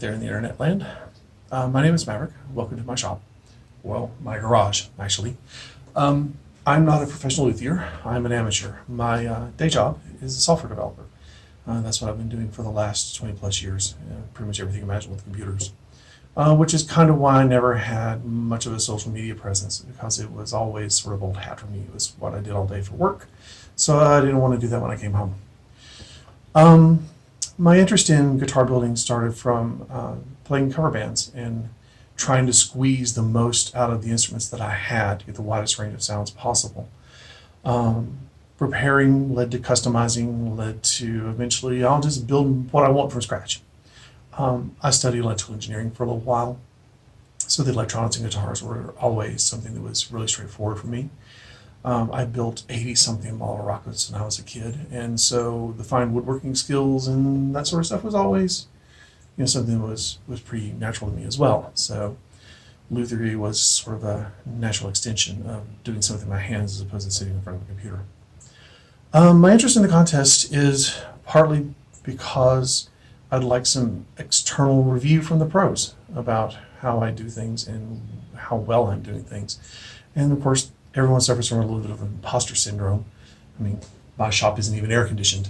there in the internet land. My name is Maverick. Welcome to my shop. Well, my garage, actually. I'm not a professional luthier. I'm an amateur. My day job is a software developer. That's what I've been doing for the last 20 plus years, pretty much everything imaginable with computers. Which is kind of why I never had much of a social media presence, because it was always sort of old hat for me. It was what I did all day for work, so I didn't want to do that when I came home. My interest in guitar building started from playing cover bands and trying to squeeze the most out of the instruments that I had to get the widest range of sounds possible. Preparing led to customizing, led to eventually I'll just build what I want from scratch. I studied electrical engineering for a little while, so the electronics and guitars were always something that was really straightforward for me. I built 80-something model rockets when I was a kid, and so the fine woodworking skills and that sort of stuff was always, something that was pretty natural to me as well. So luthiery was sort of a natural extension of doing something with my hands as opposed to sitting in front of a computer. My interest in the contest is partly because I'd like some external review from the pros about how I do things and how well I'm doing things. And of course, everyone suffers from a little bit of imposter syndrome. I mean, my shop isn't even air conditioned.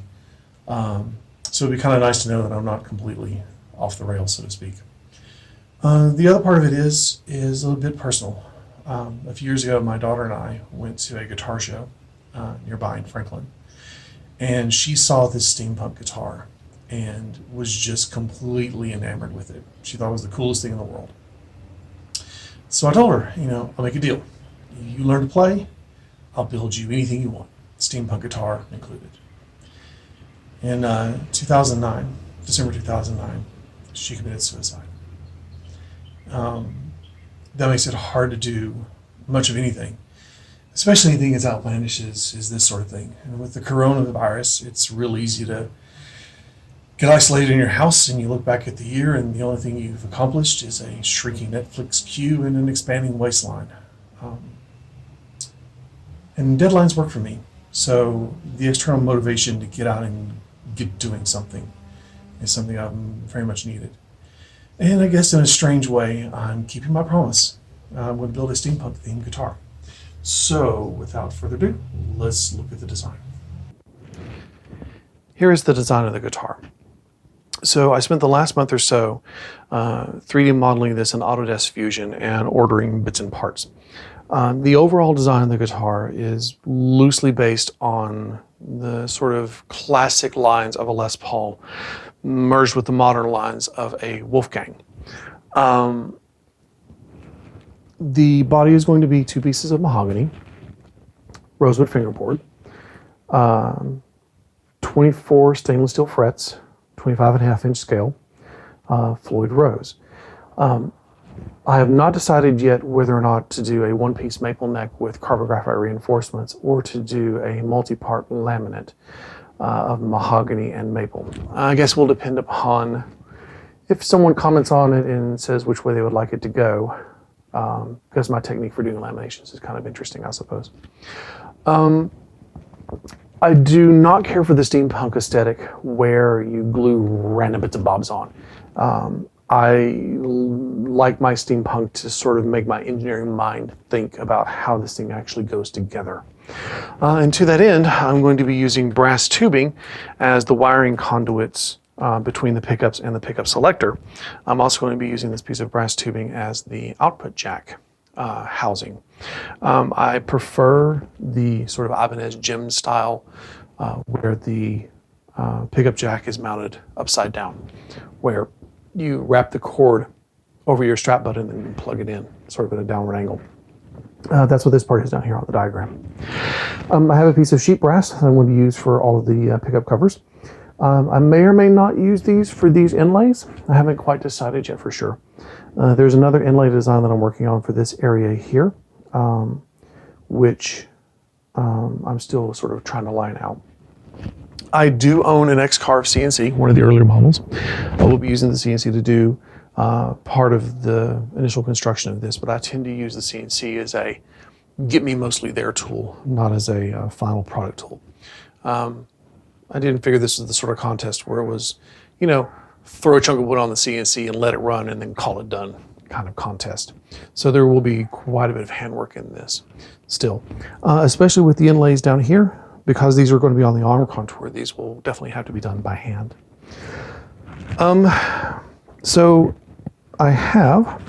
So it'd be kind of nice to know that I'm not completely off the rails, so to speak. The other part of it is a little bit personal. A few years ago, my daughter and I went to a guitar show nearby in Franklin, and she saw this steampunk guitar and was just completely enamored with it. She thought it was the coolest thing in the world. So I told her, I'll make a deal. You learn to play, I'll build you anything you want, steampunk guitar included. In 2009, December 2009, she committed suicide. That makes it hard to do much of anything, especially anything as outlandish as this sort of thing. And with the coronavirus, it's real easy to get isolated in your house and you look back at the year and the only thing you've accomplished is a shrinking Netflix queue and an expanding waistline. And deadlines work for me. So the external motivation to get out and get doing something is something I'm very much needed. And I guess in a strange way, I'm keeping my promise. I'm going to build a steampunk themed guitar. So without further ado, let's look at the design. Here is the design of the guitar. So I spent the last month or so 3D modeling this in Autodesk Fusion and ordering bits and parts. The overall design of the guitar is loosely based on the sort of classic lines of a Les Paul merged with the modern lines of a Wolfgang. The body is going to be 2 pieces of mahogany, rosewood fingerboard, 24 stainless steel frets, 25.5-inch scale, Floyd Rose. I have not decided yet whether or not to do a one-piece maple neck with carbon graphite reinforcements or to do a multi-part laminate of mahogany and maple. I guess will depend upon if someone comments on it and says which way they would like it to go, because my technique for doing laminations is kind of interesting, I suppose. I do not care for the steampunk aesthetic where you glue random bits of bobs on. I like my steampunk to sort of make my engineering mind think about how this thing actually goes together. And to that end, I'm going to be using brass tubing as the wiring conduits between the pickups and the pickup selector. I'm also going to be using this piece of brass tubing as the output jack housing. I prefer the sort of Ibanez gem style where the pickup jack is mounted upside down, where you wrap the cord over your strap button and then plug it in, sort of at a downward angle. That's what this part is down here on the diagram. I have a piece of sheet brass that I'm going to use for all of the pickup covers. I may or may not use these for these inlays. I haven't quite decided yet for sure. There's another inlay design that I'm working on for this area here, which I'm still sort of trying to line out. I do own an X-Carve CNC, one of the earlier models. I will be using the CNC to do part of the initial construction of this, but I tend to use the CNC as a get me mostly there tool, not as a final product tool. I didn't figure this was the sort of contest where it was, throw a chunk of wood on the CNC and let it run and then call it done kind of contest. So there will be quite a bit of handwork in this still, especially with the inlays down here, because these are going to be on the armor contour. These will definitely have to be done by hand. So I have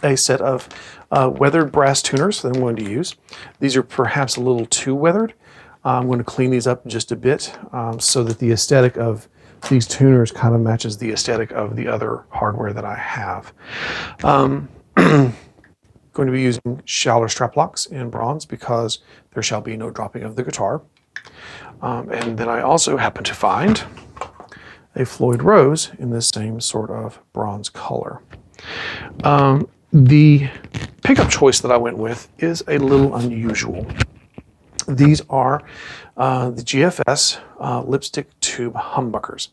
a set of weathered brass tuners that I'm going to use. These are perhaps a little too weathered. I'm going to clean these up just a bit so that the aesthetic of these tuners kind of matches the aesthetic of the other hardware that I have. Going to be using Schaller strap locks in bronze because there shall be no dropping of the guitar. And then I also happen to find a Floyd Rose in the same sort of bronze color. The pickup choice that I went with is a little unusual. These are the GFS lipstick tube humbuckers.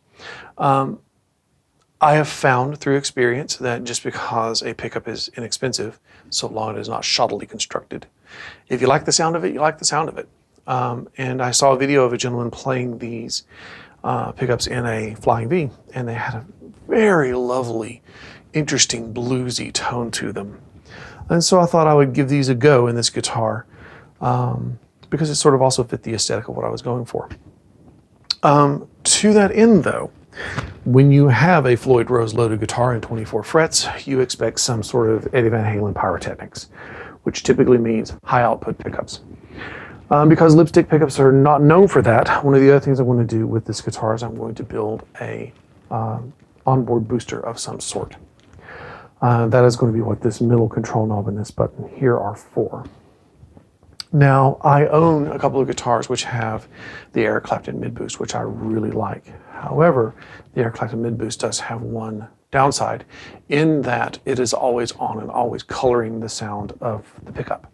I have found through experience that just because a pickup is inexpensive, so long it is not shoddily constructed, if you like the sound of it, you like the sound of it. And I saw a video of a gentleman playing these pickups in a Flying V, and they had a very lovely, interesting bluesy tone to them. And so I thought I would give these a go in this guitar because it sort of also fit the aesthetic of what I was going for. To that end though, when you have a Floyd Rose loaded guitar in 24 frets, you expect some sort of Eddie Van Halen pyrotechnics, which typically means high output pickups. Because lipstick pickups are not known for that, one of the other things I want to do with this guitar is I'm going to build a onboard booster of some sort. That is going to be what this middle control knob and this button here are for. Now, I own a couple of guitars which have the Eric Clapton mid boost, which I really like. However, the Eric Clapton mid boost does have one downside in that it is always on and always coloring the sound of the pickup.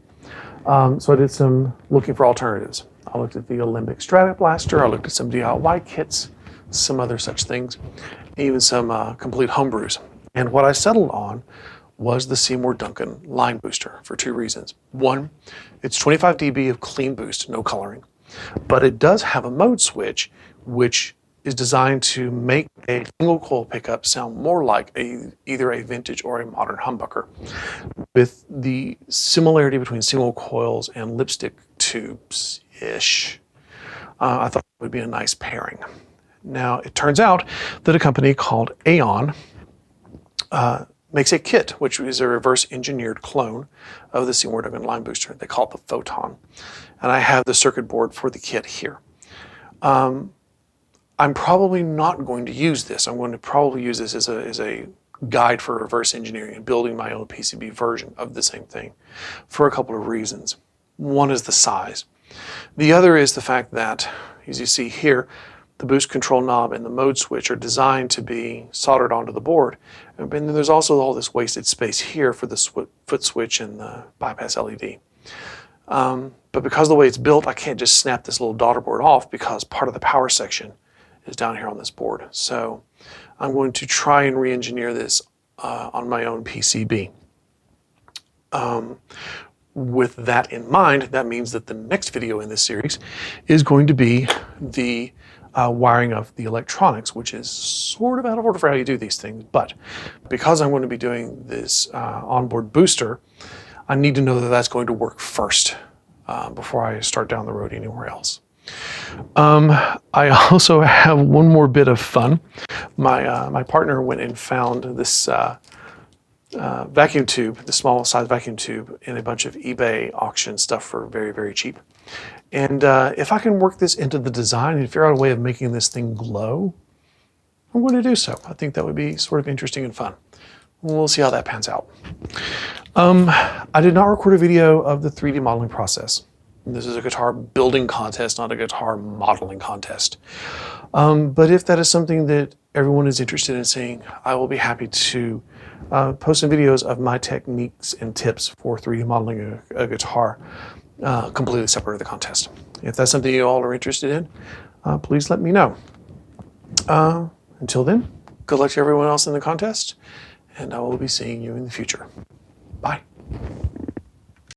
So I did some looking for alternatives. I looked at the Alembic Stratic Blaster, I looked at some DIY kits, some other such things, even some complete homebrews. And what I settled on was the Seymour Duncan line booster for two reasons. One, it's 25 dB of clean boost, no coloring, but it does have a mode switch which is designed to make a single coil pickup sound more like either a vintage or a modern humbucker. With the similarity between single coils and lipstick tubes-ish, I thought it would be a nice pairing. Now, it turns out that a company called Aeon makes a kit, which is a reverse engineered clone of the Seymour Duncan line booster. They call it the Photon. And I have the circuit board for the kit here. I'm probably not going to use this. I'm going to probably use this as a guide for reverse engineering and building my own PCB version of the same thing for a couple of reasons. One is the size. The other is the fact that, as you see here, the boost control knob and the mode switch are designed to be soldered onto the board. And then there's also all this wasted space here for the foot switch and the bypass LED. But because of the way it's built, I can't just snap this little daughter board off because part of the power section is down here on this board. So I'm going to try and re-engineer this on my own PCB. With that in mind, that means that the next video in this series is going to be the wiring of the electronics, which is sort of out of order for how you do these things. But because I'm going to be doing this onboard booster, I need to know that that's going to work first before I start down the road anywhere else. I also have one more bit of fun. My partner went and found this vacuum tube, the small size vacuum tube, in a bunch of eBay auction stuff for very, very cheap. And if I can work this into the design and figure out a way of making this thing glow, I'm going to do so. I think that would be sort of interesting and fun. We'll see how that pans out. I did not record a video of the 3D modeling process. This is a guitar building contest, not a guitar modeling contest. But if that is something that everyone is interested in seeing, I will be happy to post some videos of my techniques and tips for 3D modeling a guitar completely separate of the contest. If that's something you all are interested in, please let me know. Until then, good luck to everyone else in the contest, and I will be seeing you in the future. Bye.